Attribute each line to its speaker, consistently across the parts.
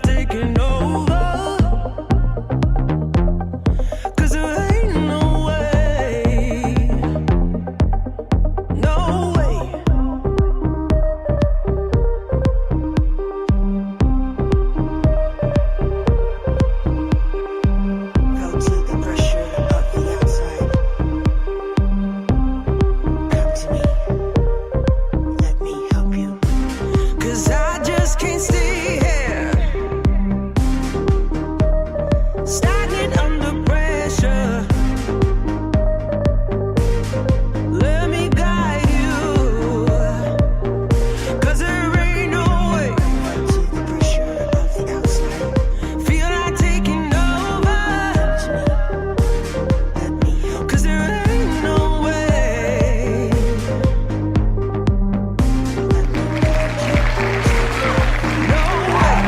Speaker 1: not taking over. 'Cause there ain't no way, no way. Felt the pressure of the outside. Come to me, let me help you. 'Cause I just can't stay here, stagnant under pressure. Let me guide you, 'cause there ain't no way. To the pressure of the outside. Feel like taking over. Let me help. 'Cause there ain't no way. No way.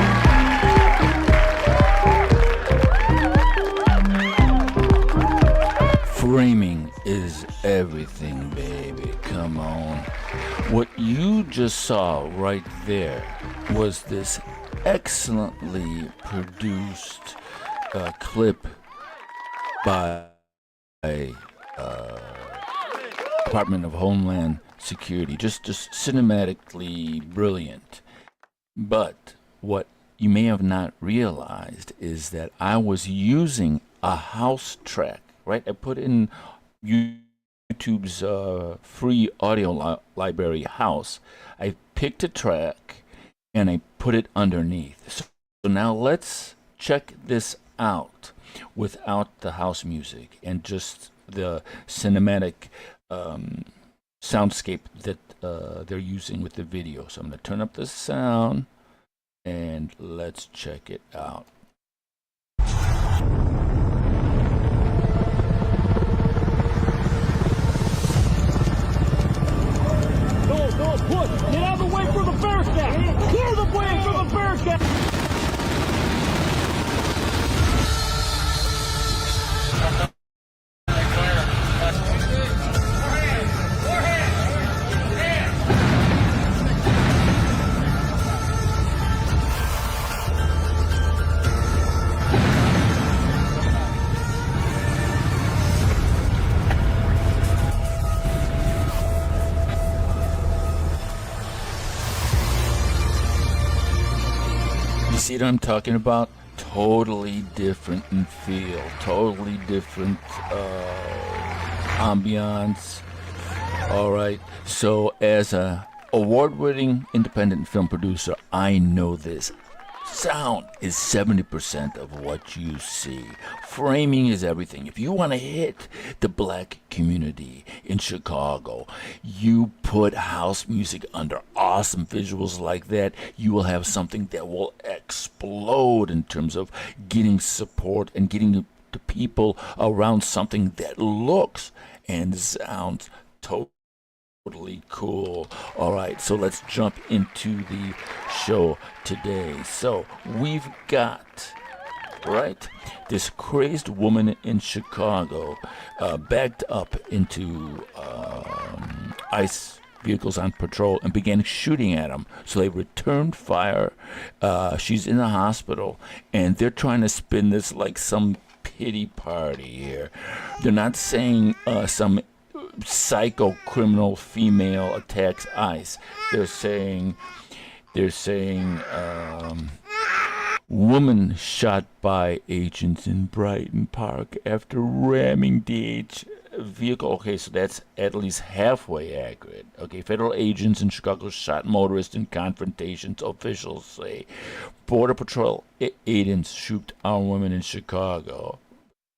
Speaker 2: Framing is everything, baby. Come on. What you just saw right there was this excellently produced clip by Department of Homeland Security. Just cinematically brilliant. But what you may have not realized is that I was using a house track, right? I put in YouTube's free audio library house. I picked a track and I put it underneath. So now let's check this out without the house music and just the cinematic soundscape that they're using with the video. So I'm going to turn up the sound and let's check it out.
Speaker 3: Go, push! Get out of the way for the Bearcat! Clear the way for the Bearcat!
Speaker 2: You see what I'm talking about? Totally different in feel, totally different ambiance. All right. So as a award-winning independent film producer, I know this. Sound is 70% of what you see. Framing is everything. If you want to hit the black community in Chicago, you put house music under awesome visuals like that, you will have something that will explode in terms of getting support and getting the people around something that looks and sounds totally cool. All right, so let's jump into the show today. So we've got, right, this crazed woman in Chicago backed up into ICE vehicles on patrol and began shooting at them. So they returned fire. She's in the hospital, and they're trying to spin this like some pity party here. They're not saying some psycho criminal female attacks ICE. They're saying woman shot by agents in Brighton Park after ramming DH vehicle. Okay, so that's at least halfway accurate. Okay, federal agents in Chicago shot motorists in confrontations, officials say. Border Patrol agents shoot armed women in Chicago.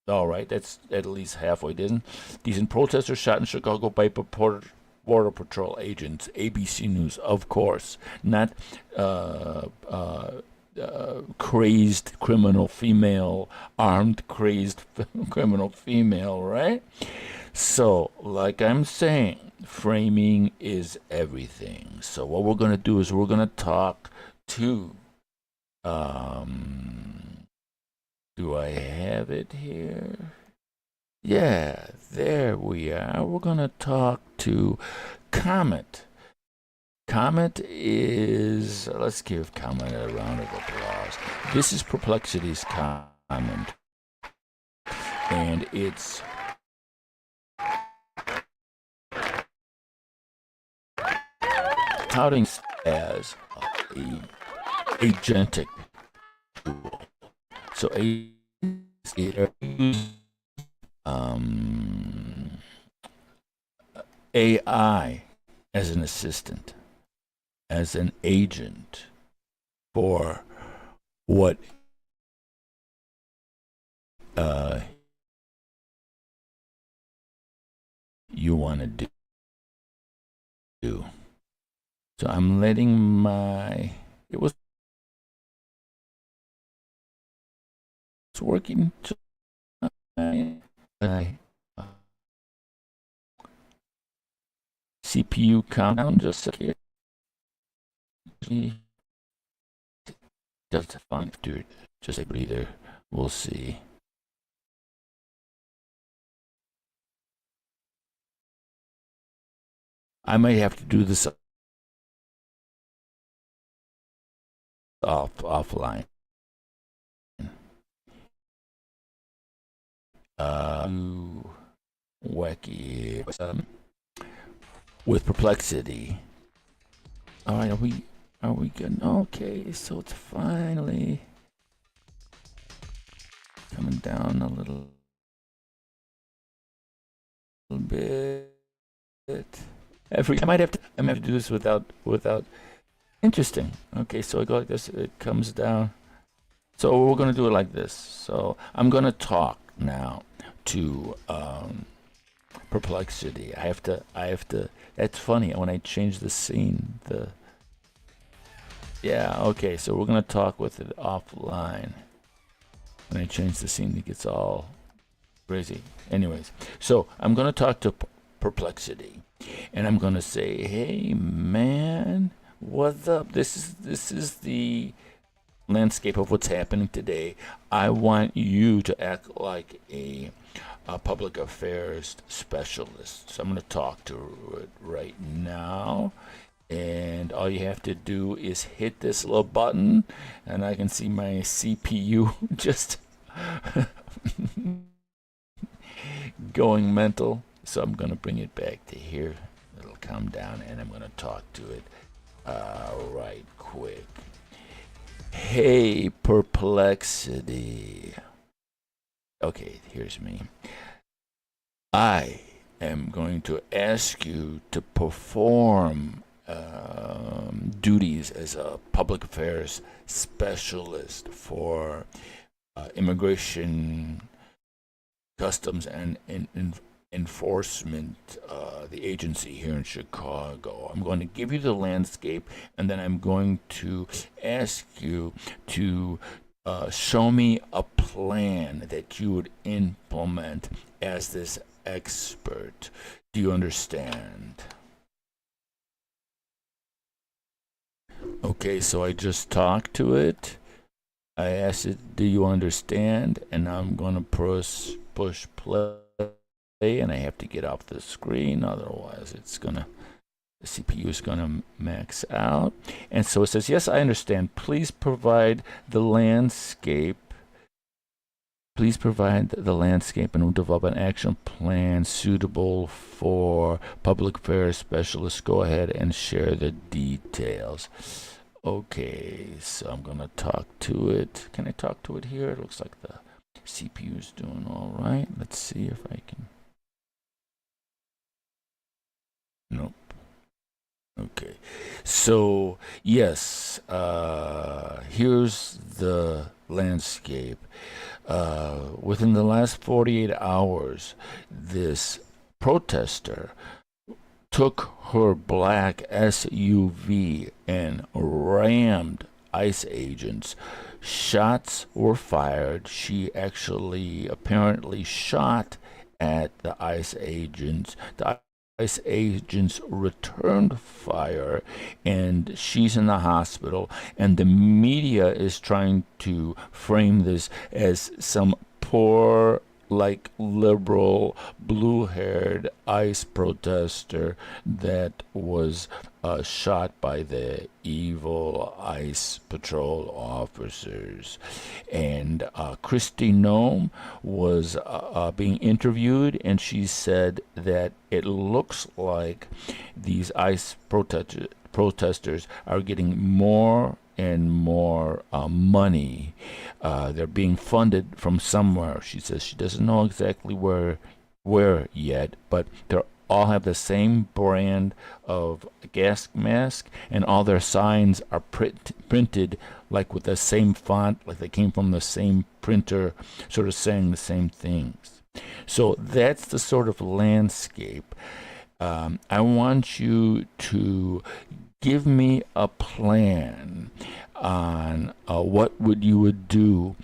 Speaker 2: All right, that's at least halfway, decent. Protesters shot in Chicago by Border Patrol agents. ABC News, of course. Not crazed criminal female, armed crazed criminal female, right? So, like I'm saying, framing is everything. So what we're going to do is we're going to talk to do I have it here? Yeah, there we are. We're going to talk to Comet. Comet is, let's give Comet a round of applause. This is Perplexity's comment, and it's touting as a agentic tool. So AI as an assistant, as an agent for what you want to do. So I'm letting it was working. CPU countdown just does fine, dude. Just a breather. We'll see. I might have to do this offline. Wacky with Perplexity. All right, are we good? Okay, so it's finally coming down a little bit. I might have to do this without. Interesting. Okay, so I go like this. It comes down. So we're gonna do it like this. So I'm gonna talk now to Perplexity. I have to. That's funny. When I change the scene, yeah. Okay, so we're gonna talk with it offline. When I change the scene, it gets all crazy. Anyways, so I'm gonna talk to Perplexity, and I'm gonna say, "Hey, man, what's up? This is the landscape of what's happening today. I want you to act like a public affairs specialist. So I'm going to talk to it right now. And all you have to do is hit this little button, and I can see my CPU just going mental. So I'm going to bring it back to here. It'll come down, and I'm going to talk to it right quick. Hey, Perplexity. Okay, here's me. I am going to ask you to perform duties as a public affairs specialist for immigration, customs, and enforcement, the agency here in Chicago. I'm going to give you the landscape, and then I'm going to ask you to show me a plan that you would implement as this expert. Do you understand? Okay, so I just talked to it. I asked it, do you understand? And now I'm going to push play, and I have to get off the screen, otherwise the CPU is gonna max out. And so it says, yes, I understand. Please provide the landscape. Please provide the landscape and we'll develop an action plan suitable for public affairs specialists. Go ahead and share the details. Okay, so I'm gonna talk to it. Can I talk to it here? It looks like the CPU is doing all right. Let's see if I can. Nope. Okay, so yes, here's the landscape. Within the last 48 hours, this protester took her black SUV and rammed ICE agents. Shots were fired. She actually apparently shot at the ICE agents. The ICE agents returned fire, and she's in the hospital, and the media is trying to frame this as some poor like liberal blue-haired ICE protester that was shot by the evil ICE patrol officers. And Christy Nome was being interviewed, and she said that it looks like these ICE protesters are getting more and more money. They're being funded from somewhere. She says she doesn't know exactly where yet, but they all have the same brand of gas mask, and all their signs are printed like with the same font, like they came from the same printer, sort of saying the same things. So that's the sort of landscape. I want you to give me a plan on what you would do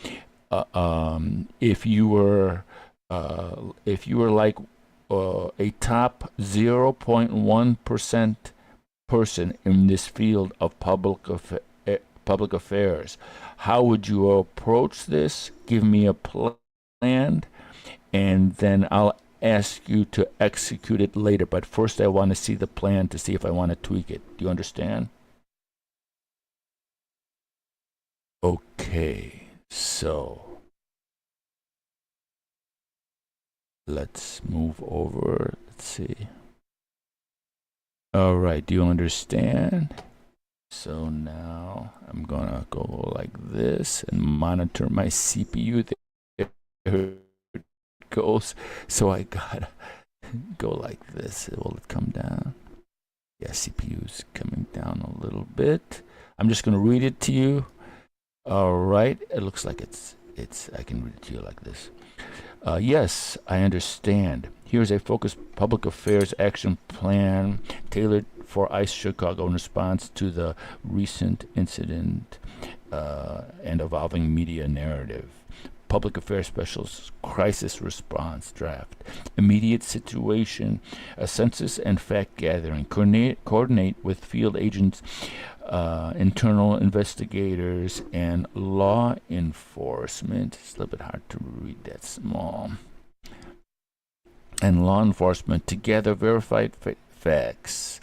Speaker 2: if you were like a top 0.1% person in this field of public affairs. How would you approach this? Give me a plan, and then I'll ask you to execute it later. But first, I want to see the plan to see if I want to tweak it. Do you understand? Okay, so let's move over. Let's see. All right, do you understand? So now I'm gonna go like this and monitor my CPU. There it goes. So I gotta go like this. Will it come down? Yeah, CPU's coming down a little bit. I'm just gonna read it to you. All right, it looks like it's I can read it to you like this. Yes, I understand. Here's a focused public affairs action plan tailored for ICE Chicago in response to the recent incident and evolving media narrative. Public Affairs Specialist Crisis Response Draft. Immediate situation, a census and fact gathering. Coordinate with field agents, internal investigators, and law enforcement. It's a little bit hard to read that small. And law enforcement to gather verified facts.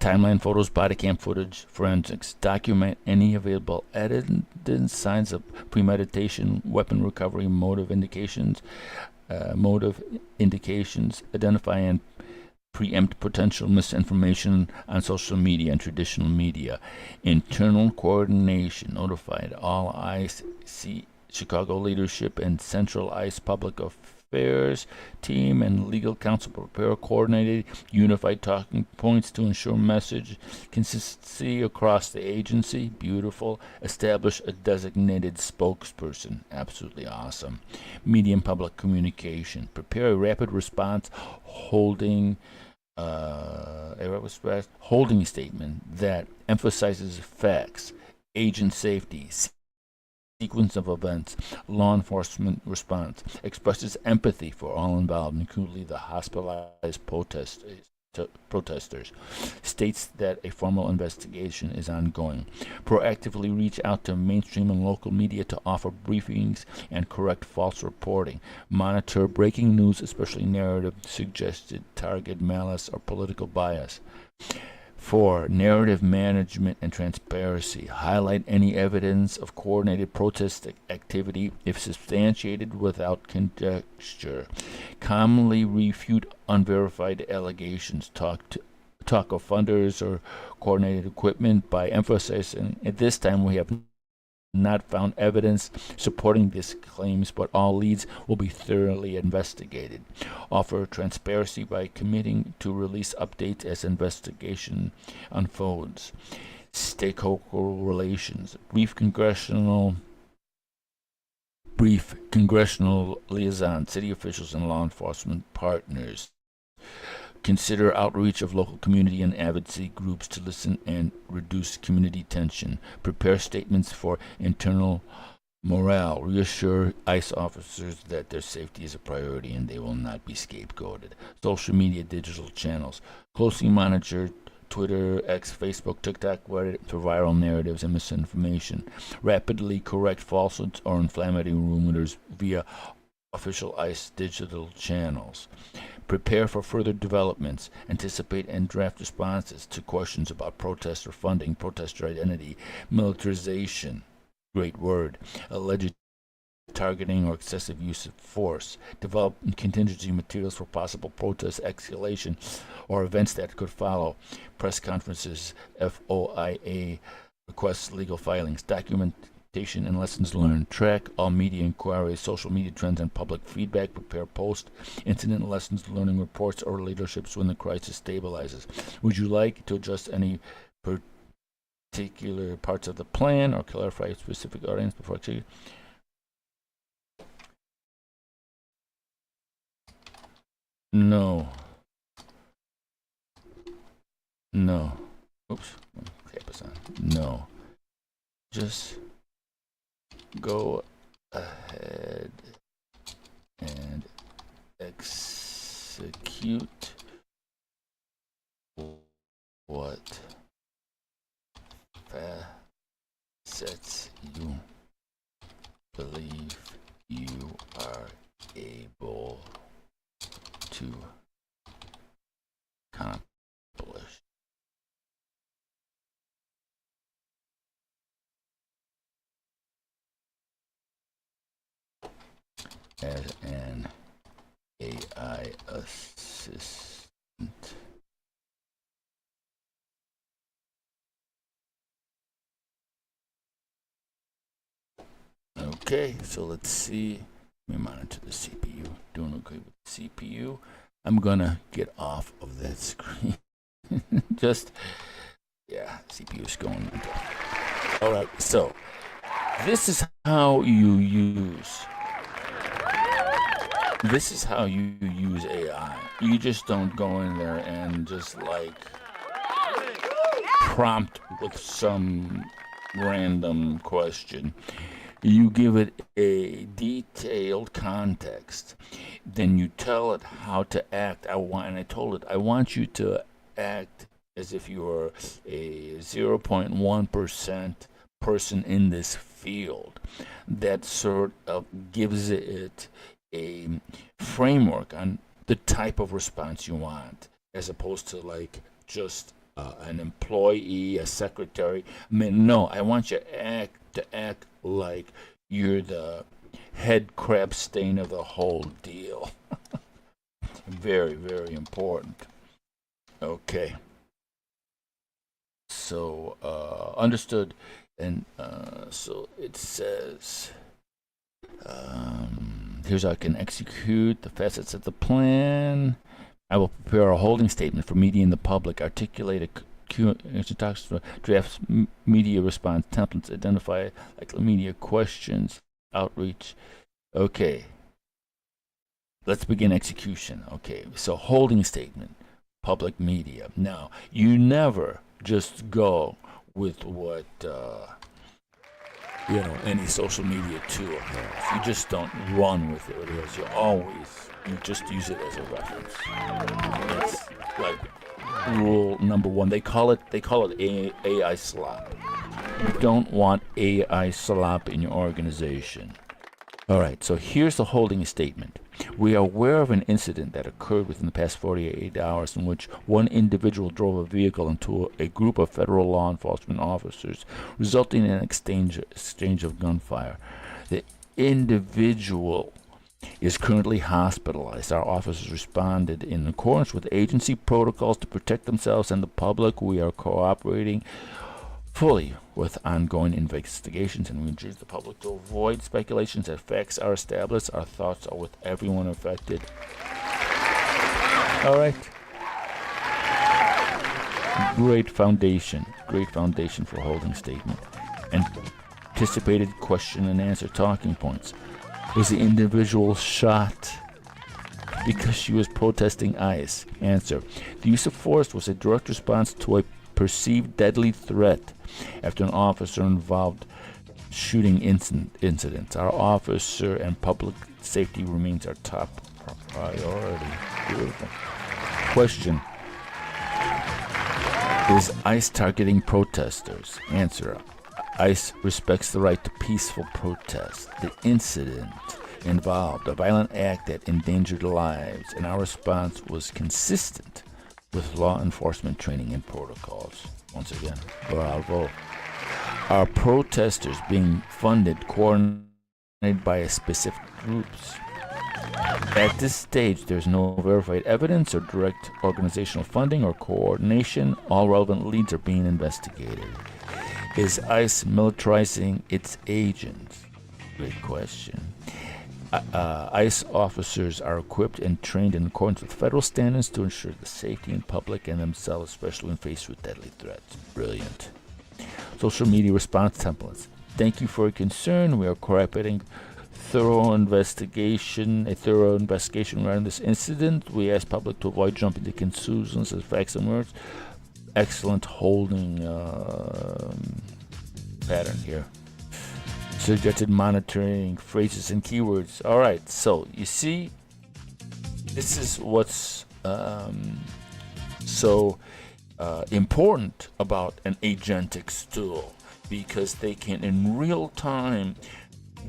Speaker 2: Timeline photos, body cam footage, forensics. Document any available evidence, signs of premeditation, weapon recovery, motive indications. Identify and preempt potential misinformation on social media and traditional media. Internal coordination. Notified all ICE Chicago leadership and Central ICE Public Affairs team and legal counsel prepare coordinated, unified talking points to ensure message consistency across the agency. Beautiful. Establish a designated spokesperson. Absolutely awesome. Media and public communication. Prepare a rapid response holding statement that emphasizes facts, agent safety, sequence of events, law enforcement response, expresses empathy for all involved, including the hospitalized protesters, states that a formal investigation is ongoing, proactively reach out to mainstream and local media to offer briefings and correct false reporting, monitor breaking news, especially narrative suggested target malice or political bias. 4. Narrative management and transparency. Highlight any evidence of coordinated protest activity if substantiated without conjecture. Calmly refute unverified allegations. Talk of funders or coordinated equipment by emphasizing at this time we have not found evidence supporting these claims, but all leads will be thoroughly investigated. Offer transparency by committing to release updates as investigation unfolds. Stakeholder relations. Brief congressional liaison, city officials and law enforcement partners. Consider outreach of local community and advocacy groups to listen and reduce community tension. Prepare statements for internal morale. Reassure ICE officers that their safety is a priority and they will not be scapegoated. Social media digital channels. Closely monitor Twitter, X, Facebook, TikTok, Reddit for viral narratives and misinformation. Rapidly correct falsehoods or inflammatory rumors via official ICE digital channels. Prepare for further developments. Anticipate and draft responses to questions about protester funding, protester identity, militarization, great word, alleged targeting or excessive use of force. Develop contingency materials for possible protest escalation or events that could follow. Press conferences, FOIA requests, legal filings, documentation and lessons learned. Track all media inquiries, social media trends, and public feedback. Prepare post-incident lessons learning reports or leaderships when the crisis stabilizes. Would you like to adjust any particular parts of the plan or clarify specific audience before execution? No. No. Oops. No. Just go ahead and execute what facets you believe you are able to accomplish. As an AI assistant. Okay, so let's see. Let me monitor the CPU. Doing okay with the CPU. I'm gonna get off of that screen. Just, yeah, CPU is going into. All right, so this is how you use. This is how you use AI. You just don't go in there and just like prompt with some random question. You give it a detailed context. Then you tell it how to act. I want you to act as if you were a 0.1% person in this field. That sort of gives it a framework on the type of response you want, as opposed to like just an employee, a secretary. I mean, no, I want you to act like you're the head crab stain of the whole deal. Very, very important. Okay. So, understood. And so it says, here's how I can execute the facets of the plan. I will prepare a holding statement for media and the public, articulate a draft media response templates, identify like media questions, outreach. Okay. Let's begin execution. Okay, so holding statement, public media. Now, you never just go with what any social media tool has. You just don't run with it. You just use it as a reference. It's like rule number one. They call it AI slop. You don't want AI slop in your organization. All right, so here's the holding statement. We are aware of an incident that occurred within the past 48 hours in which one individual drove a vehicle into a group of federal law enforcement officers, resulting in an exchange of gunfire. The individual is currently hospitalized. Our officers responded in accordance with agency protocols to protect themselves and the public. We are cooperating fully with ongoing investigations, and we encourage the public to avoid speculations that facts are established. Our thoughts are with everyone affected. All right. Great foundation for holding statement. Anticipated question and answer talking points. Was the individual shot because she was protesting ICE? Answer. The use of force was a direct response to a perceived deadly threat after an officer involved shooting incidents. Our officer and public safety remains our top priority. Beautiful. Question. Is ICE targeting protesters? Answer. ICE respects the right to peaceful protest. The incident involved, a violent act that endangered lives, and our response was consistent with law enforcement training and protocols. Once again, bravo. Our protesters being funded, coordinated by specific groups. At this stage, there's no verified evidence or direct organizational funding or coordination. All relevant leads are being investigated. Is ICE militarizing its agents? Great question. ICE officers are equipped and trained in accordance with federal standards to ensure the safety in public and themselves, especially when faced with deadly threats. Brilliant. Social media response templates. Thank you for your concern. We are cooperating a thorough investigation regarding this incident. We ask public to avoid jumping to conclusions as facts emerge. Excellent holding pattern here. Suggested monitoring phrases and keywords. All right, so you see, this is what's so important about an agentics tool, because they can in real time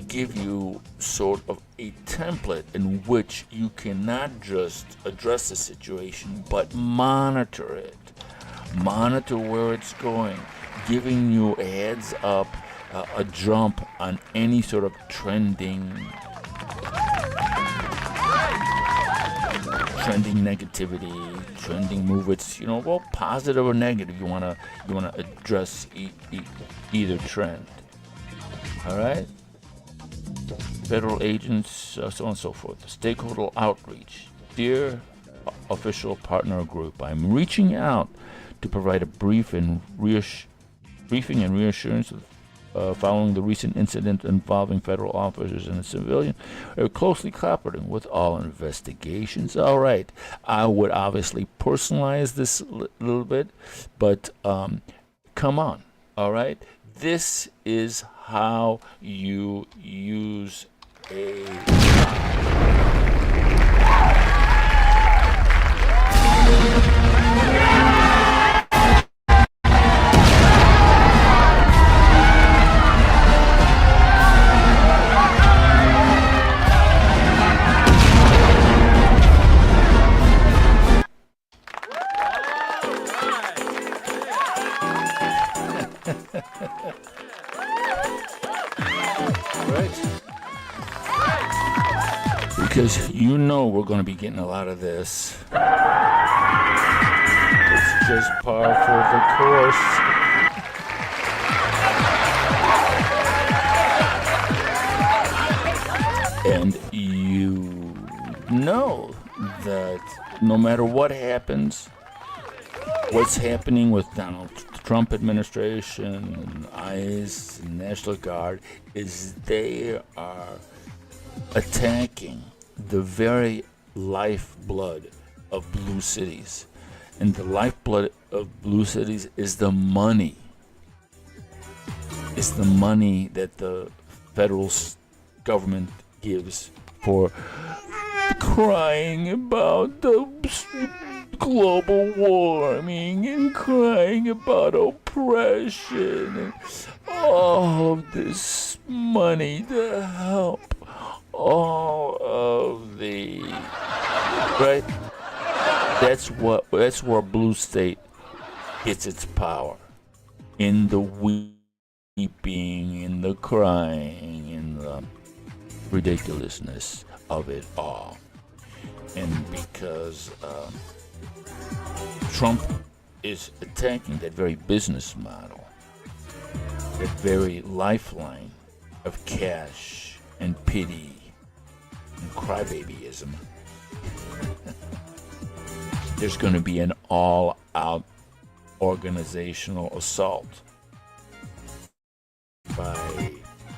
Speaker 2: give you sort of a template in which you can not just address the situation but monitor it, monitor where it's going, giving you a heads up, a jump on any sort of trending negativity, trending movements, well, positive or negative. You wanna address either trend. All right. Federal agents, so on and so forth. Stakeholder outreach. Dear official partner group, I'm reaching out to provide a briefing and reassurance following the recent incident involving federal officers and a civilian. Are closely cooperating with all investigations. All right, I would obviously personalize this a little bit, but come on. All right, this is how you use a because we're going to be getting a lot of this. It's just par for the course. And you know that no matter what happens, what's happening with Donald Trump administration and ICE and National Guard is they are attacking the very lifeblood of blue cities. And the lifeblood of blue cities is the money. It's the money that the federal government gives for crying about the global warming and crying about oppression and all of this money to help all of the right. That's where blue state gets its power, in the weeping, in the crying, in the ridiculousness of it all. And because Trump is attacking that very business model, that very lifeline of cash and pity and crybabyism, there's going to be an all-out organizational assault by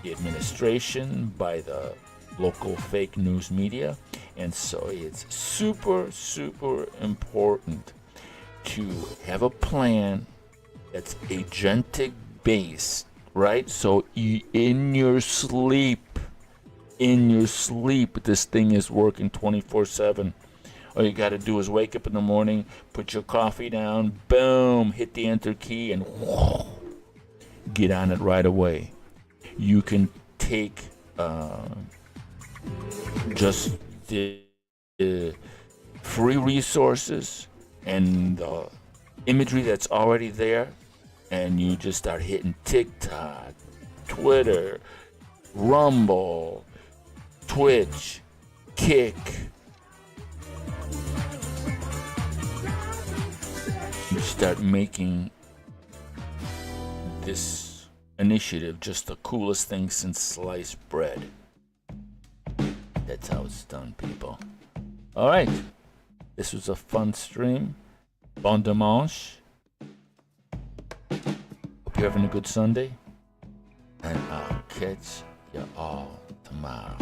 Speaker 2: the administration, by the local fake news media. And so it's super, super important to have a plan that's agentic based, right? So in your sleep, this thing is working 24/7. All you got to do is wake up in the morning, put your coffee down, boom, hit the enter key, and whoo, get on it right away. You can take just the free resources and the imagery that's already there, and you just start hitting TikTok, Twitter, Rumble, Twitch, Kick. You start making this initiative just the coolest thing since sliced bread. That's how it's done, people. All right. This was a fun stream. Bon dimanche. Hope you're having a good Sunday. And I'll catch you all tomorrow.